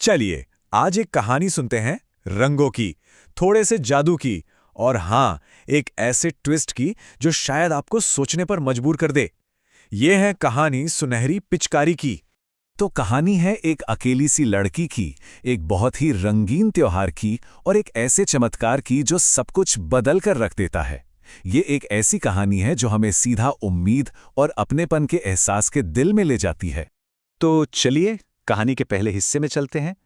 चलिए आज एक कहानी सुनते हैं, रंगों की, थोड़े से जादू की, और हाँ, एक ऐसे ट्विस्ट की जो शायद आपको सोचने पर मजबूर कर दे। ये है कहानी सुनहरी पिचकारी की। तो कहानी है एक अकेली सी लड़की की, एक बहुत ही रंगीन त्योहार की और एक ऐसे चमत्कार की जो सब कुछ बदल कर रख देता है। ये एक ऐसी कहानी है जो हमें सीधा उम्मीद और अपनेपन के एहसास के दिल में ले जाती है। तो चलिए कहानी के पहले हिस्से में चलते हैं।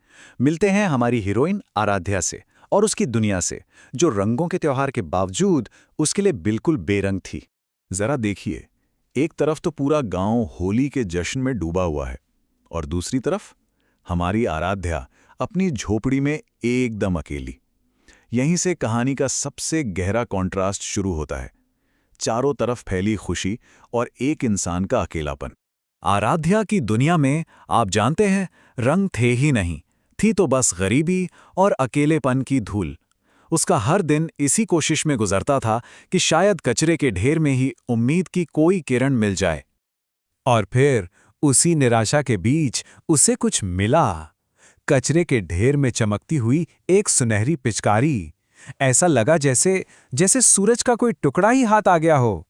मिलते हैं हमारी हीरोइन आराध्या से और उसकी दुनिया से, जो रंगों के त्योहार के बावजूद उसके लिए बिल्कुल बेरंग थी। जरा देखिए, एक तरफ तो पूरा गांव होली के जश्न में डूबा हुआ है और दूसरी तरफ हमारी आराध्या अपनी झोपड़ी में एकदम अकेली। यहीं से कहानी का सबसे गहरा कॉन्ट्रास्ट शुरू होता है। चारों तरफ फैली खुशी और एक इंसान का अकेलापन। आराध्या की दुनिया में आप जानते हैं, रंग थे ही नहीं, थी तो बस गरीबी और अकेलेपन की धूल। उसका हर दिन इसी कोशिश में गुजरता था कि शायद कचरे के ढेर में ही उम्मीद की कोई किरण मिल जाए। और फिर उसी निराशा के बीच उसे कुछ मिला। कचरे के ढेर में चमकती हुई एक सुनहरी पिचकारी। ऐसा लगा जैसे जैसे सूरज का कोई टुकड़ा ही हाथ आ गया हो।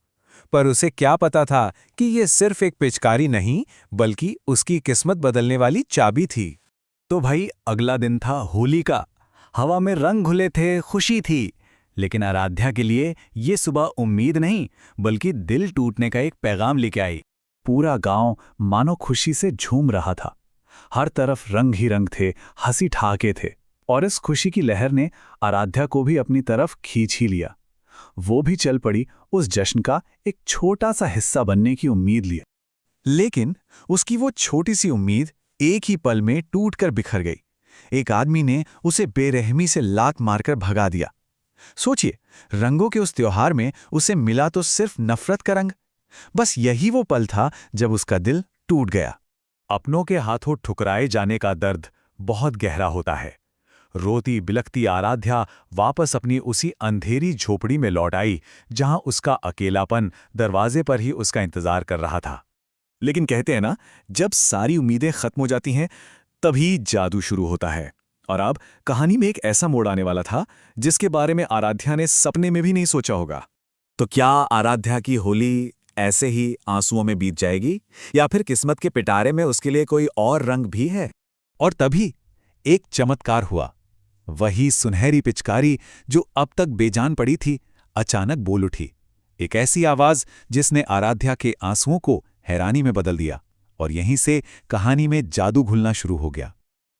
पर उसे क्या पता था कि ये सिर्फ एक पिचकारी नहीं, बल्कि उसकी किस्मत बदलने वाली चाबी थी। तो भाई अगला दिन था होली का। हवा में रंग घुले थे, खुशी थी। लेकिन आराध्या के लिए ये सुबह उम्मीद नहीं, बल्कि दिल टूटने का एक पैगाम लेके आई। पूरा गांव मानो खुशी से झूम रहा था। हर तरफ रंग ही रंग थे, हंसी ठहाके थे, और इस खुशी की लहर ने आराध्या को भी अपनी तरफ खींच ही लिया। वो भी चल पड़ी उस जश्न का एक छोटा सा हिस्सा बनने की उम्मीद लिए। लेकिन उसकी वो छोटी सी उम्मीद एक ही पल में टूटकर बिखर गई। एक आदमी ने उसे बेरहमी से लात मारकर भगा दिया। सोचिए, रंगों के उस त्योहार में उसे मिला तो सिर्फ नफरत का रंग। बस यही वो पल था जब उसका दिल टूट गया। अपनों के हाथों ठुकराए जाने का दर्द बहुत गहरा होता है। रोती बिलखती आराध्या वापस अपनी उसी अंधेरी झोपड़ी में लौट आई, जहां उसका अकेलापन दरवाजे पर ही उसका इंतजार कर रहा था। लेकिन कहते हैं ना, जब सारी उम्मीदें खत्म हो जाती हैं, तभी जादू शुरू होता है। और अब कहानी में एक ऐसा मोड़ आने वाला था जिसके बारे में आराध्या ने सपने में भी नहीं सोचा होगा। तो क्या आराध्या की होली ऐसे ही आंसुओं में बीत जाएगी, या फिर किस्मत के पिटारे में उसके लिए कोई और रंग भी है? और तभी एक चमत्कार हुआ। वही सुनहरी पिचकारी जो अब तक बेजान पड़ी थी, अचानक बोल उठी। एक ऐसी आवाज जिसने आराध्या के आंसुओं को हैरानी में बदल दिया, और यहीं से कहानी में जादू घुलना शुरू हो गया।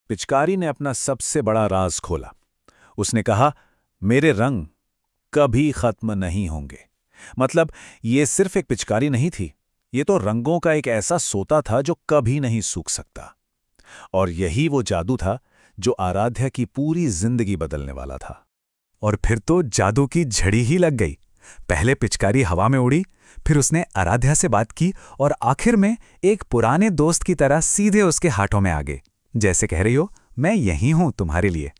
पिचकारी ने अपना सबसे बड़ा राज खोला। उसने कहा, मेरे रंग कभी खत्म नहीं होंगे। मतलब ये सिर्फ एक पिचकारी नहीं थी, ये तो रंगों का एक ऐसा सोता था जो कभी नहीं सूख सकता। और यही वो जादू था जो आराध्या की पूरी जिंदगी बदलने वाला था। और फिर तो जादू की झड़ी ही लग गई। पहले पिचकारी हवा में उड़ी, फिर उसने आराध्या से बात की, और आखिर में एक पुराने दोस्त की तरह सीधे उसके हाथों में आ गए, जैसे कह रही हो, मैं यहीं हूं तुम्हारे लिए।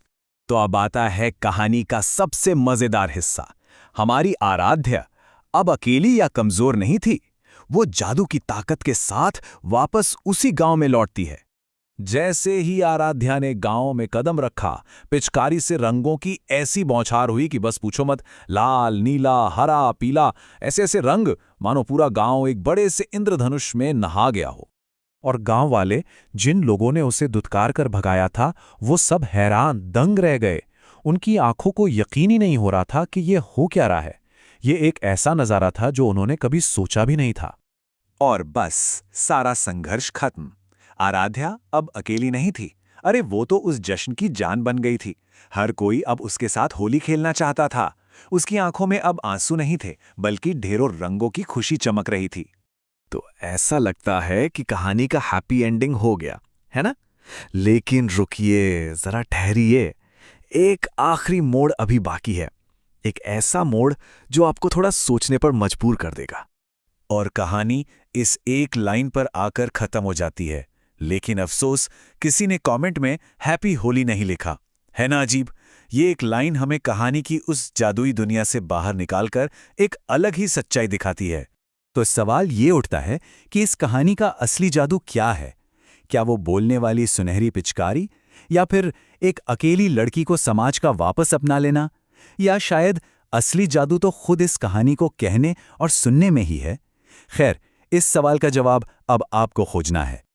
तो अब आता है कहानी का सबसे मजेदार हिस्सा। हमारी आराध्या अब अकेली या कमजोर नहीं थी। वो जादू की ताकत के साथ वापस उसी गांव में लौटती है। जैसे ही आराध्या ने गांव में कदम रखा, पिचकारी से रंगों की ऐसी बौछार हुई कि बस पूछो मत। लाल, नीला, हरा, पीला, ऐसे ऐसे रंग मानो पूरा गांव एक बड़े से इंद्रधनुष में नहा गया हो। और गांव वाले, जिन लोगों ने उसे दुत्कार कर भगाया था, वो सब हैरान दंग रह गए। उनकी आंखों को यकीन ही नहीं हो रहा था कि ये हो क्या रहा है। ये एक ऐसा नजारा था जो उन्होंने कभी सोचा भी नहीं था। और बस सारा संघर्ष खत्म। आराध्या अब अकेली नहीं थी। अरे वो तो उस जश्न की जान बन गई थी। हर कोई अब उसके साथ होली खेलना चाहता था। उसकी आंखों में अब आंसू नहीं थे, बल्कि ढेरों रंगों की खुशी चमक रही थी। तो ऐसा लगता है कि कहानी का हैप्पी एंडिंग हो गया, है ना? लेकिन रुकिए, जरा ठहरिए। एक आखिरी मोड़ अभी बाकी है। एक ऐसा मोड़ जो आपको थोड़ा सोचने पर मजबूर कर देगा। और कहानी इस एक लाइन पर आकर खत्म हो जाती है। लेकिन अफसोस, किसी ने कमेंट में हैप्पी होली नहीं लिखा। है ना अजीब? ये एक लाइन हमें कहानी की उस जादुई दुनिया से बाहर निकालकर एक अलग ही सच्चाई दिखाती है। तो सवाल ये उठता है कि इस कहानी का असली जादू क्या है? क्या वो बोलने वाली सुनहरी पिचकारी, या फिर एक अकेली लड़की को समाज का वापस अपना लेना? या शायद असली जादू तो खुद इस कहानी को कहने और सुनने में ही है? खैर, इस सवाल का जवाब अब आपको खोजना है।